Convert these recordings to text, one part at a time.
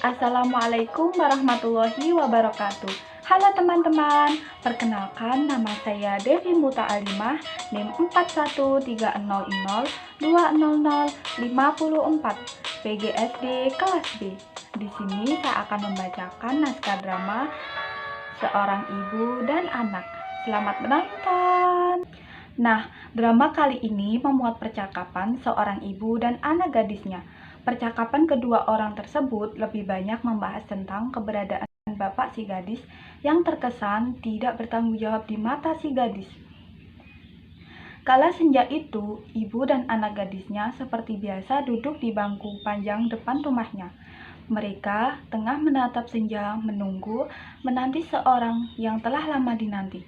Assalamualaikum warahmatullahi wabarakatuh. Halo teman-teman, perkenalkan nama saya Devi Muta Alimah, NIM 4130020054, PGSD kelas B. Di sini saya akan membacakan naskah drama Seorang Ibu dan Anak. Selamat menonton. Nah, drama kali ini memuat percakapan seorang ibu dan anak gadisnya. Percakapan kedua orang tersebut lebih banyak membahas tentang keberadaan bapak si gadis yang terkesan tidak bertanggung jawab di mata si gadis. Kala senja itu, ibu dan anak gadisnya seperti biasa duduk di bangku panjang depan rumahnya. Mereka tengah menatap senja menanti seorang yang telah lama dinanti.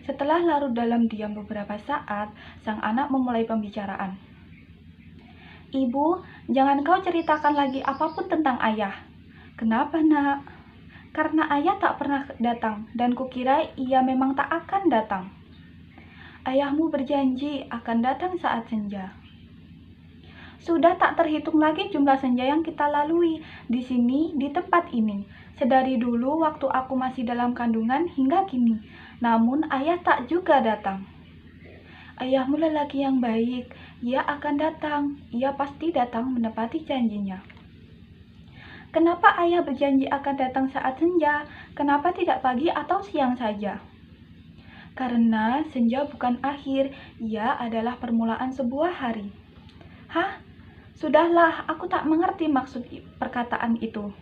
Setelah larut dalam diam beberapa saat, sang anak memulai pembicaraan. "Ibu, jangan kau ceritakan lagi apapun tentang ayah." "Kenapa, nak?" "Karena ayah tak pernah datang, dan kukira ia memang tak akan datang." "Ayahmu berjanji akan datang saat senja." "Sudah tak terhitung lagi jumlah senja yang kita lalui di sini, di tempat ini. Sedari dulu waktu aku masih dalam kandungan hingga kini. Namun ayah tak juga datang." "Ayahmu lelaki yang baik. Ia akan datang. Ia pasti datang menepati janjinya." "Kenapa ayah berjanji akan datang saat senja? Kenapa tidak pagi atau siang saja?" "Karena senja bukan akhir, ia adalah permulaan sebuah hari." "Hah? Sudahlah, aku tak mengerti maksud perkataan itu."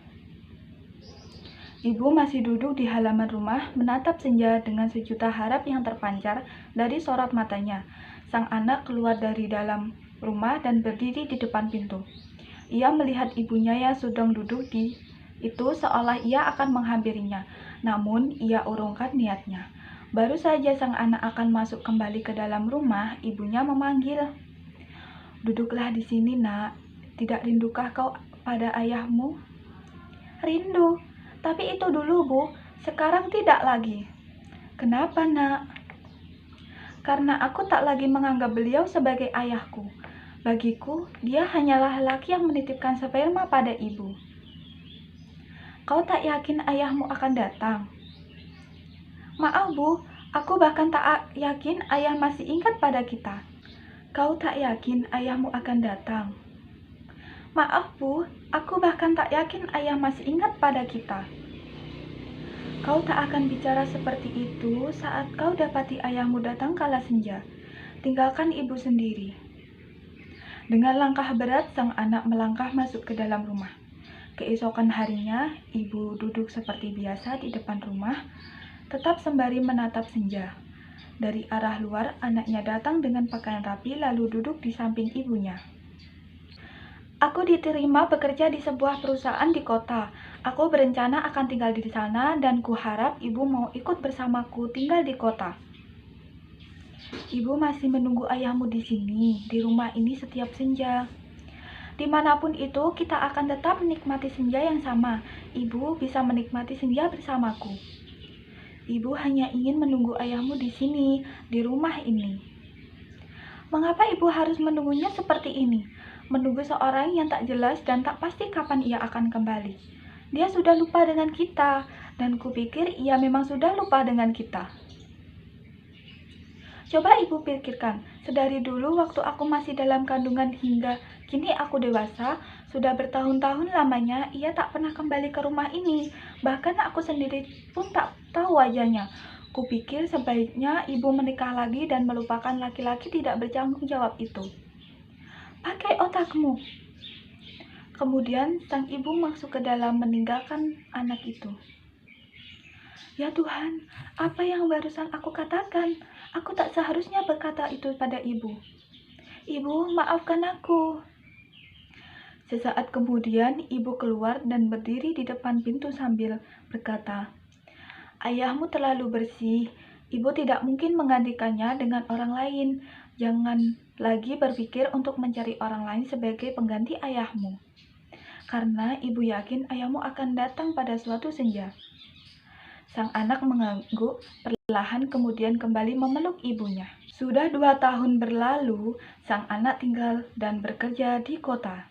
Ibu masih duduk di halaman rumah menatap senja dengan sejuta harap yang terpancar dari sorot matanya. Sang anak keluar dari dalam rumah dan berdiri di depan pintu. Ia melihat ibunya yang sedang duduk di itu seolah ia akan menghampirinya. Namun ia urungkan niatnya. Baru saja sang anak akan masuk kembali ke dalam rumah, ibunya memanggil. "Duduklah di sini, nak. Tidak rindukah kau pada ayahmu?" "Rindu, tapi itu dulu, Bu. Sekarang tidak lagi." "Kenapa, nak?" "Karena aku tak lagi menganggap beliau sebagai ayahku. Bagiku, dia hanyalah lelaki yang menitipkan sperma pada ibu." "Kau tak yakin ayahmu akan datang?" "Maaf, Bu. Aku bahkan tak yakin ayah masih ingat pada kita." "Kau tak yakin ayahmu akan datang?" "Maaf, Bu. Aku bahkan tak yakin ayah masih ingat pada kita." "Kau tak akan bicara seperti itu saat kau dapati ayahmu datang kala senja. Tinggalkan ibu sendiri." Dengan langkah berat, sang anak melangkah masuk ke dalam rumah. Keesokan harinya, ibu duduk seperti biasa di depan rumah, tetap sembari menatap senja. Dari arah luar, anaknya datang dengan pakaian rapi lalu duduk di samping ibunya. "Aku diterima bekerja di sebuah perusahaan di kota. Aku berencana akan tinggal di sana dan kuharap ibu mau ikut bersamaku tinggal di kota." "Ibu masih menunggu ayahmu di sini, di rumah ini setiap senja." "Dimanapun itu, kita akan tetap menikmati senja yang sama. Ibu bisa menikmati senja bersamaku." "Ibu hanya ingin menunggu ayahmu di sini, di rumah ini." "Mengapa ibu harus menunggunya seperti ini? Menunggu seorang yang tak jelas dan tak pasti kapan ia akan kembali. Dia sudah lupa dengan kita, dan kupikir ia memang sudah lupa dengan kita." "Coba ibu pikirkan, sedari dulu waktu aku masih dalam kandungan hingga kini aku dewasa, sudah bertahun-tahun lamanya ia tak pernah kembali ke rumah ini. Bahkan aku sendiri pun tak tahu wajahnya. Kupikir sebaiknya ibu menikah lagi dan melupakan laki-laki tidak bertanggung jawab itu." "Pakai otakmu." Kemudian sang ibu masuk ke dalam meninggalkan anak itu. "Ya Tuhan, apa yang barusan aku katakan? Aku tak seharusnya berkata itu pada ibu. Ibu, maafkan aku." Sesaat kemudian, ibu keluar dan berdiri di depan pintu sambil berkata, "Ayahmu terlalu bersih. Ibu tidak mungkin menggantikannya dengan orang lain. Jangan lagi berpikir untuk mencari orang lain sebagai pengganti ayahmu. Karena ibu yakin ayahmu akan datang pada suatu senja." Sang anak mengangguk perlahan kemudian kembali memeluk ibunya. Sudah 2 tahun berlalu, sang anak tinggal dan bekerja di kota.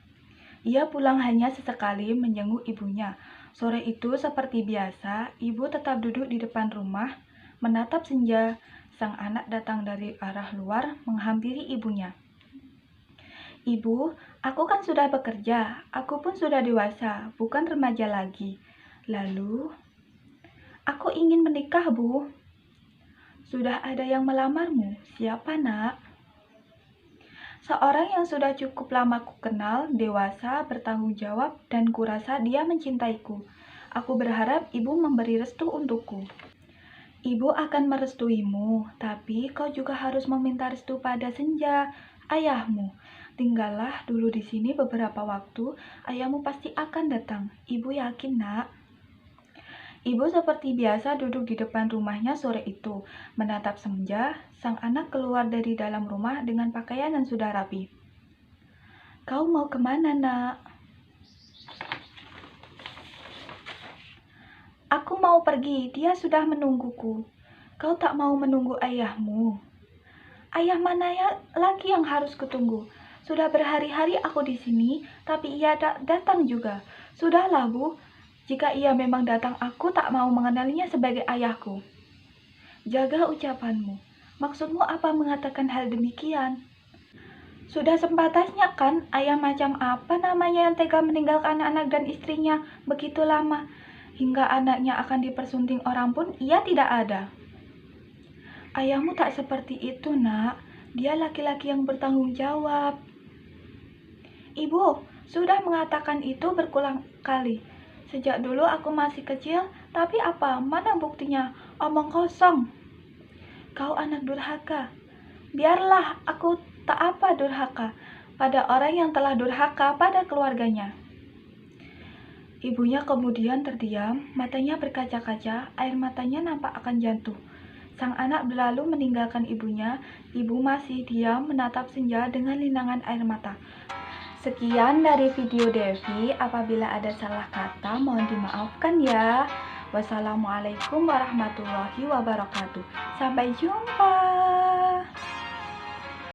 Ia pulang hanya sesekali menjenguk ibunya. Sore itu seperti biasa, ibu tetap duduk di depan rumah, menatap senja. Sang anak datang dari arah luar menghampiri ibunya. "Ibu, aku kan sudah bekerja, aku pun sudah dewasa, bukan remaja lagi. Lalu, aku ingin menikah, Bu." "Sudah ada yang melamarmu? Siapa, Nak?" "Seorang yang sudah cukup lama ku kenal, dewasa, bertanggung jawab, dan kurasa dia mencintaiku. Aku berharap ibu memberi restu untukku." "Ibu akan merestuimu, tapi kau juga harus meminta restu pada Senja, ayahmu. Tinggallah dulu di sini beberapa waktu, ayahmu pasti akan datang. Ibu yakin, Nak." Ibu seperti biasa duduk di depan rumahnya sore itu, menatap Senja. Sang anak keluar dari dalam rumah dengan pakaian yang sudah rapi. "Kau mau kemana, Nak?" "Aku mau pergi, dia sudah menungguku." "Kau tak mau menunggu ayahmu?" "Ayah mana lagi yang harus kutunggu? Sudah berhari-hari aku di sini, tapi ia datang juga." "Sudahlah, Bu. Jika ia memang datang, aku tak mau mengenalinya sebagai ayahku." "Jaga ucapanmu. Maksudmu apa mengatakan hal demikian? Sudah sempatasnya kan ayah macam apa namanya yang tega meninggalkan anak dan istrinya begitu lama, hingga anaknya akan dipersunting orang pun ia tidak ada." "Ayahmu tak seperti itu, Nak. Dia laki-laki yang bertanggung jawab." "Ibu sudah mengatakan itu berulang kali. Sejak dulu aku masih kecil, tapi apa? Mana buktinya? Omong kosong." "Kau anak durhaka." "Biarlah aku tak apa durhaka pada orang yang telah durhaka pada keluarganya." Ibunya kemudian terdiam, matanya berkaca-kaca, air matanya nampak akan jatuh. Sang anak berlalu meninggalkan ibunya. Ibu masih diam menatap Senja dengan linangan air mata. Sekian dari video Devi. Apabila ada salah kata, mohon dimaafkan ya. Wassalamualaikum warahmatullahi wabarakatuh. Sampai jumpa.